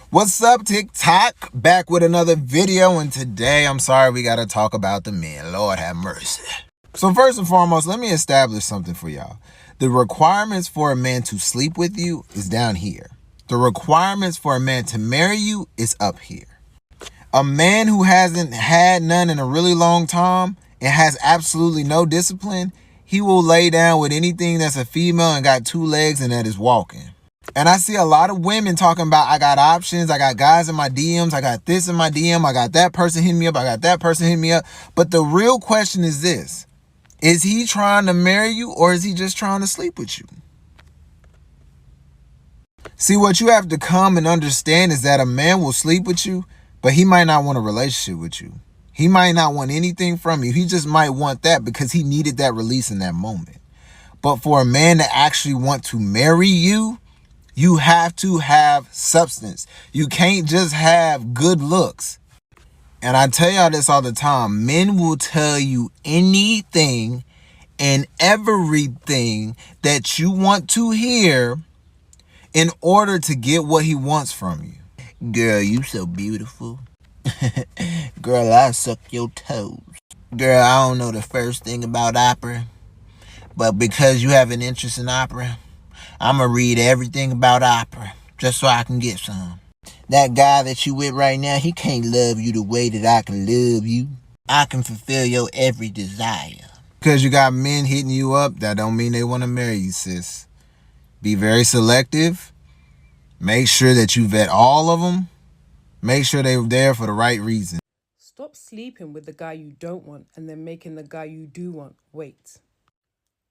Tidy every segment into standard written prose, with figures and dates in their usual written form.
What's up, TikTok? Back with another video, and today I'm sorry we gotta talk about the men. Lord have mercy. So first and foremost, let me establish something for y'all. The requirements for a man to sleep with you is down here. The requirements for a man to marry you is up here. A man who hasn't had none in a really long time and has absolutely no discipline, he will lay down with anything that's a female and got two legs and that is walking. And I see a lot of women talking about, I got options, I got guys in my DMs, I got this in my DM, I got that person hitting me up, I got that person hitting me up. But the real question is this: is he trying to marry you, or is he just trying to sleep with you? See, what you have to come and understand is that a man will sleep with you, but he might not want a relationship with you. He might not want anything from you. He just might want that because he needed that release in that moment. But for a man to actually want to marry you, you have to have substance. You can't just have good looks. And I tell y'all this all the time. Men will tell you anything and everything that you want to hear in order to get what he wants from you. Girl, you so beautiful. Girl, I suck your toes. Girl, I don't know the first thing about opera, but because you have an interest in opera, I'm going to read everything about opera just so I can get some. That guy that you with right now, he can't love you the way that I can love you. I can fulfill your every desire. Because you got men hitting you up, that don't mean they want to marry you, sis. Be very selective. Make sure that you vet all of them. Make sure they're there for the right reason. Stop sleeping with the guy you don't want and then making the guy you do want wait.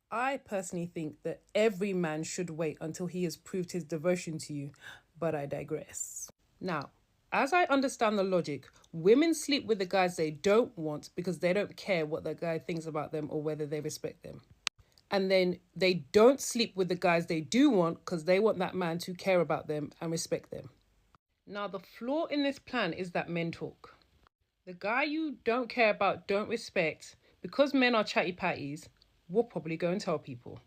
I personally think that every man should wait until he has proved his devotion to you, but I digress. Now, as I understand the logic, women sleep with the guys they don't want because they don't care what the guy thinks about them or whether they respect them. And then they don't sleep with the guys they do want because they want that man to care about them and respect them. Now, the flaw in this plan is that men talk. The guy you don't care about, don't respect, because men are chatty patties, will probably go and tell people.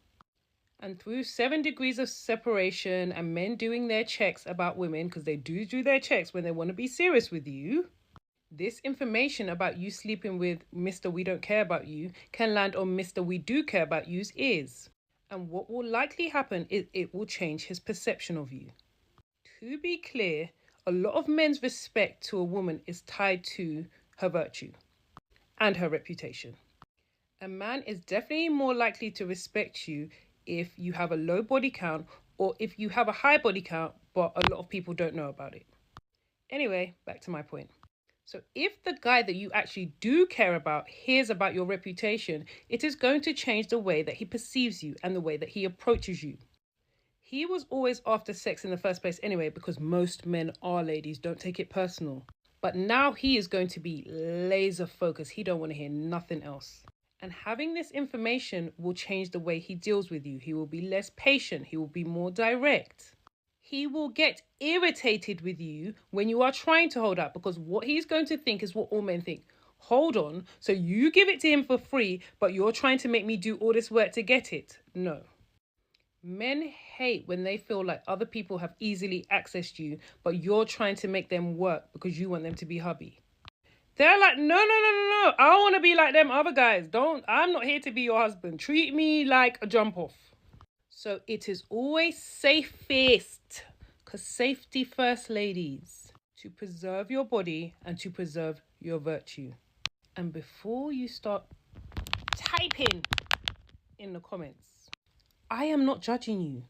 And through 7 degrees of separation and men doing their checks about women, because they do their checks when they want to be serious with you, this information about you sleeping with Mr. We don't care about you can land on Mr. We do care about you's ears. And what will likely happen is it will change his perception of you. To be clear, a lot of men's respect to a woman is tied to her virtue and her reputation. A man is definitely more likely to respect you if you have a low body count or if you have a high body count, but a lot of people don't know about it. Anyway, back to my point. So, if the guy that you actually do care about hears about your reputation, it is going to change the way that he perceives you and the way that he approaches you. He was always after sex in the first place anyway, because most men are, ladies, don't take it personal. But now he is going to be laser focused. He don't want to hear nothing else. And having this information will change the way he deals with you. He will be less patient. He will be more direct. He will get irritated with you when you are trying to hold up, because what he's going to think is what all men think. Hold on, so you give it to him for free, but you're trying to make me do all this work to get it. No. Men hate when they feel like other people have easily accessed you, but you're trying to make them work because you want them to be hubby. They're like, no, no, no, no, no. I don't want to be like them other guys. I'm not here to be your husband. Treat me like a jump off. So it is always safest, because safety first, ladies, to preserve your body and to preserve your virtue. And before you start typing in the comments, I am not judging you.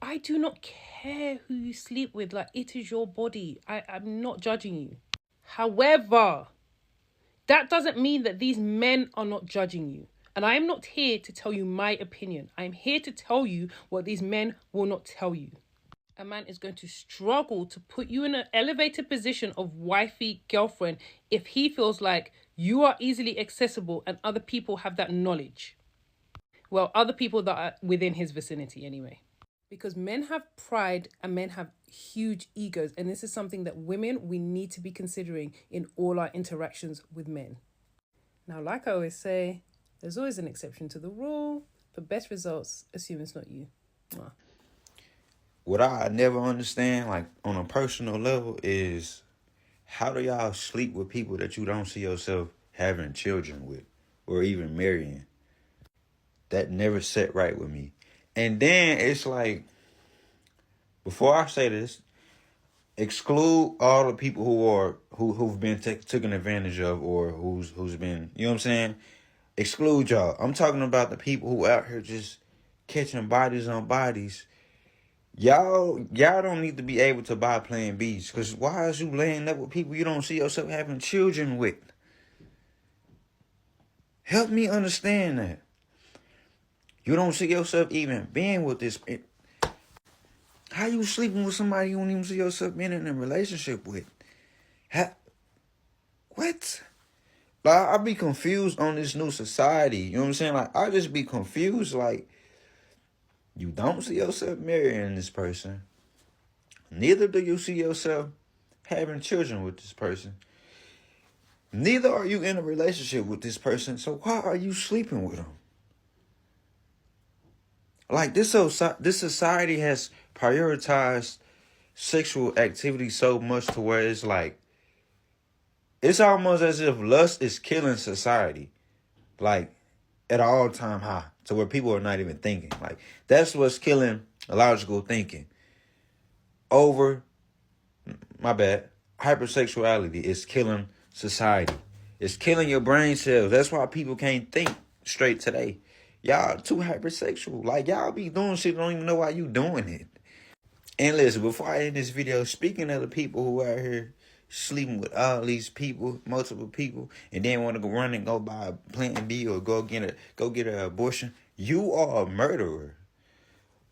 I do not care who you sleep with. Like, it is your body. I'm not judging you. However, that doesn't mean that these men are not judging you. And I am not here to tell you my opinion. I'm here to tell you what these men will not tell you. A man is going to struggle to put you in an elevated position of wifey girlfriend if he feels like you are easily accessible and other people have that knowledge. Well, other people that are within his vicinity anyway. Because men have pride and men have huge egos. And this is something that women, we need to be considering in all our interactions with men. Now, like I always say, there's always an exception to the rule. For best results, assume it's not you. Mwah. What I never understand, like on a personal level, is how do y'all sleep with people that you don't see yourself having children with or even marrying? That never set right with me. And then it's like, before I say this, exclude all the people who've been taken advantage of, or who's been, you know what I'm saying? Exclude y'all. I'm talking about the people who out here just catching bodies on bodies. Y'all don't need to be able to buy plan B's, because why is you laying up with people you don't see yourself having children with? Help me understand that. You don't see yourself even being with this. How you sleeping with somebody you don't even see yourself being in a relationship with? What? Like, I be confused on this new society. You know what I'm saying? Like, I just be confused. Like, you don't see yourself marrying this person. Neither do you see yourself having children with this person. Neither are you in a relationship with this person. So why are you sleeping with them? Like, this society has prioritized sexual activity so much to where it's like, it's almost as if lust is killing society. Like, at an all-time high, to where people are not even thinking. Like, that's what's killing logical thinking. Hypersexuality is killing society. It's killing your brain cells. That's why people can't think straight today. Y'all too hypersexual. Like, y'all be doing shit, don't even know why you doing it. And listen, before I end this video, speaking of the people who are out here sleeping with all these people, multiple people, and then want to go run and go buy a Plan B or go get an abortion, you are a murderer.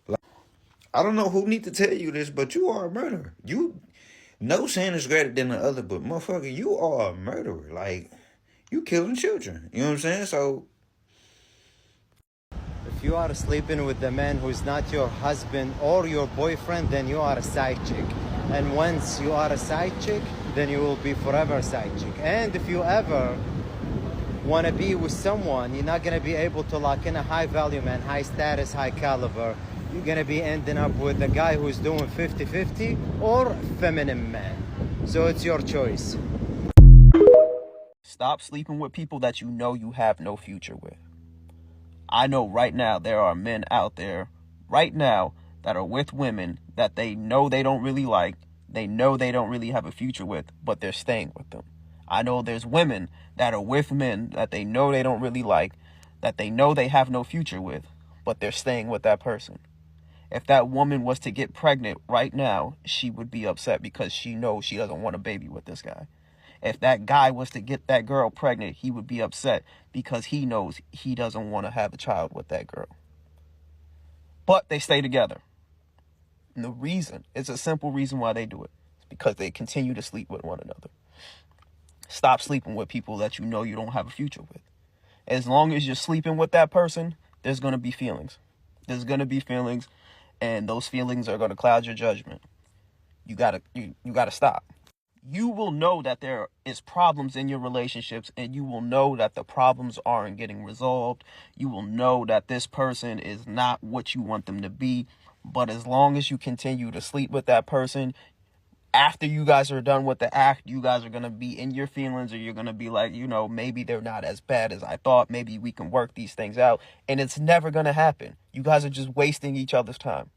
Like, I don't know who need to tell you this, but you are a murderer. No sin is greater than the other, but motherfucker, you are a murderer. Like, you killing children. You know what I'm saying? So, if you are sleeping with the man who's not your husband or your boyfriend, then you are a side chick. And once you are a side chick, then you will be forever a side chick. And if you ever want to be with someone, you're not going to be able to lock in a high value man, high status, high caliber. You're going to be ending up with a guy who's doing 50-50 or feminine man. So it's your choice. Stop sleeping with people that you know you have no future with. I know right now there are men out there right now that are with women that they know they don't really like, they know they don't really have a future with, but they're staying with them. I know there's women that are with men that they know they don't really like, that they know they have no future with, but they're staying with that person. If that woman was to get pregnant right now, she would be upset because she knows she doesn't want a baby with this guy. If that guy was to get that girl pregnant, he would be upset because he knows he doesn't want to have a child with that girl. But they stay together. And the reason, it's a simple reason why they do it. It's because they continue to sleep with one another. Stop sleeping with people that you know you don't have a future with. As long as you're sleeping with that person, there's going to be feelings. There's going to be feelings, and those feelings are going to cloud your judgment. You gotta stop. You will know that there is problems in your relationships, and you will know that the problems aren't getting resolved. You will know that this person is not what you want them to be. But as long as you continue to sleep with that person, after you guys are done with the act, you guys are going to be in your feelings, or you're going to be like, maybe they're not as bad as I thought. Maybe we can work these things out. And it's never going to happen. You guys are just wasting each other's time.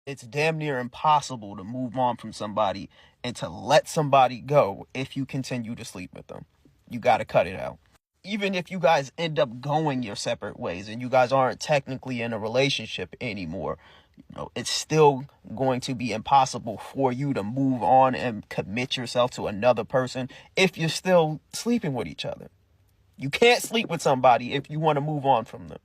It's damn near impossible to move on from somebody and to let somebody go if you continue to sleep with them. You got to cut it out. Even if you guys end up going your separate ways and you guys aren't technically in a relationship anymore, it's still going to be impossible for you to move on and commit yourself to another person if you're still sleeping with each other. You can't sleep with somebody if you want to move on from them.